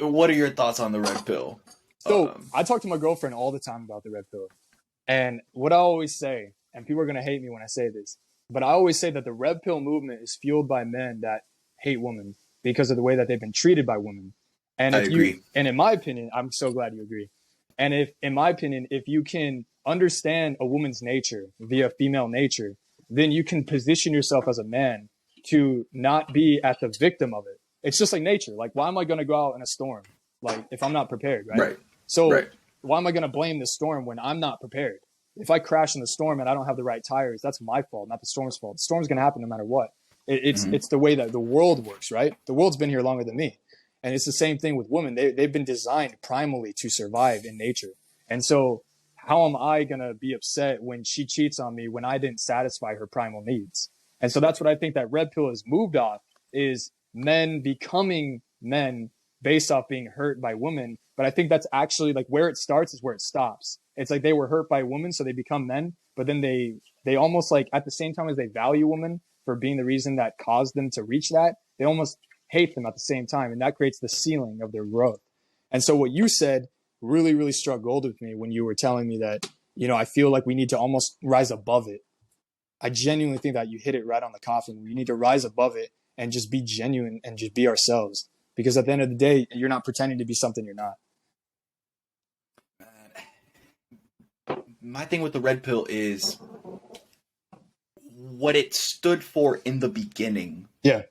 what are your thoughts on the red pill? So I talk to my girlfriend all the time about the red pill. And what I always say, and people are going to hate me when I say this, but I always say that the red pill movement is fueled by men that hate women because of the way that they've been treated by women. And I if you, agree. and in my opinion, I'm so glad you agree. And if, in my opinion, if you can understand a woman's nature via female nature, then you can position yourself as a man to not be at the victim of it. It's just like nature. Like, why am I going to go out in a storm? Like, if I'm not prepared, right? Right. So Right. why am I going to blame the storm when I'm not prepared? If I crash in the storm and I don't have the right tires, that's my fault, not the storm's fault. The storm's going to happen no matter what. Hmm. It's the way that the world works, right? The world's been here longer than me. And it's the same thing with women. They've been designed primally to survive in nature. And so how am I going to be upset when she cheats on me when I didn't satisfy her primal needs? And so that's what I think that red pill has moved off is men becoming men based off being hurt by women. But I think that's actually like where it starts is where it stops. It's like they were hurt by women, so they become men, but then they almost like at the same time as they value women for being the reason that caused them to reach that, they almost hate them at the same time, and that creates the ceiling of their growth. And so what you said really, really struck gold with me when you were telling me that, you know, I feel like we need to almost rise above it. I genuinely think that you hit it right on the coffin. We need to rise above it and just be genuine and just be ourselves. Because at the end of the day, you're not pretending to be something you're not. My thing with the red pill is what it stood for in the beginning. Yeah.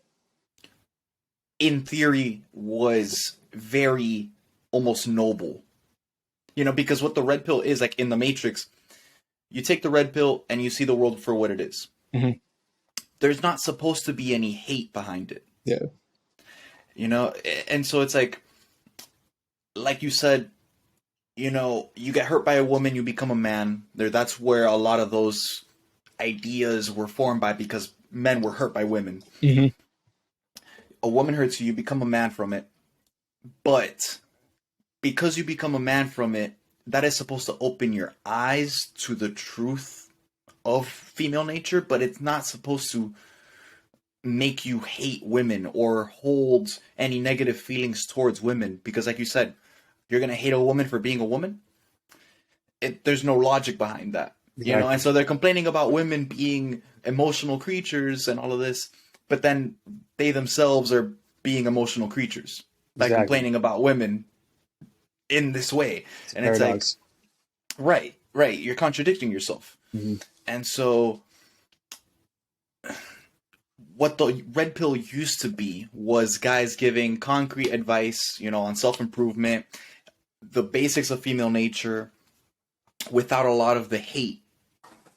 In theory, was very almost noble. Because what the red pill is, like in the Matrix, you take the red pill and you see the world for what it is. Mm-hmm. There's not supposed to be any hate behind it. Yeah. And so it's like you said, you get hurt by a woman, you become a man. That's where a lot of those ideas were formed by, because men were hurt by women. Mm-hmm. A woman hurts you, you become a man from it. But because you become a man from it, that is supposed to open your eyes to the truth of female nature, but it's not supposed to make you hate women or hold any negative feelings towards women. Because like you said, you're going to hate a woman for being a woman. There's no logic behind that. Exactly. And so they're complaining about women being emotional creatures and all of this, but then they themselves are being emotional creatures by complaining about women in this way. And paradox. It's like, right, you're contradicting yourself. Mm-hmm. And so what the red pill used to be was guys giving concrete advice, on self-improvement, the basics of female nature, without a lot of the hate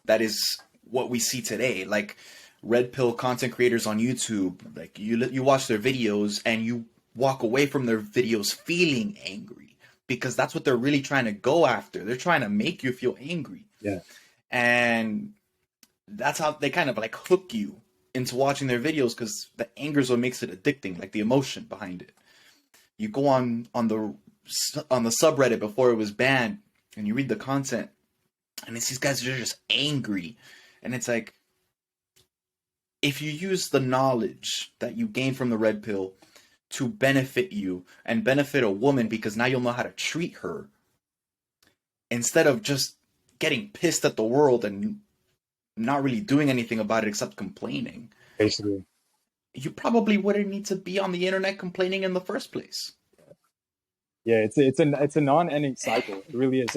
that is what we see today. Like red pill content creators on YouTube, like you watch their videos and you walk away from their videos feeling angry, because that's what they're really trying to go after. They're trying to make you feel angry. Yeah. And that's how they kind of like hook you into watching their videos, because the anger is what makes it addicting, like the emotion behind it. You go on the subreddit before it was banned, and you read the content, and it's these guys that are just angry. And it's like, if you use the knowledge that you gain from the red pill to benefit you and benefit a woman, because now you'll know how to treat her, instead of just getting pissed at the world and not really doing anything about it except complaining, Basically, you probably wouldn't need to be on the internet complaining in the first place. yeah. It's a non-ending cycle. It really is.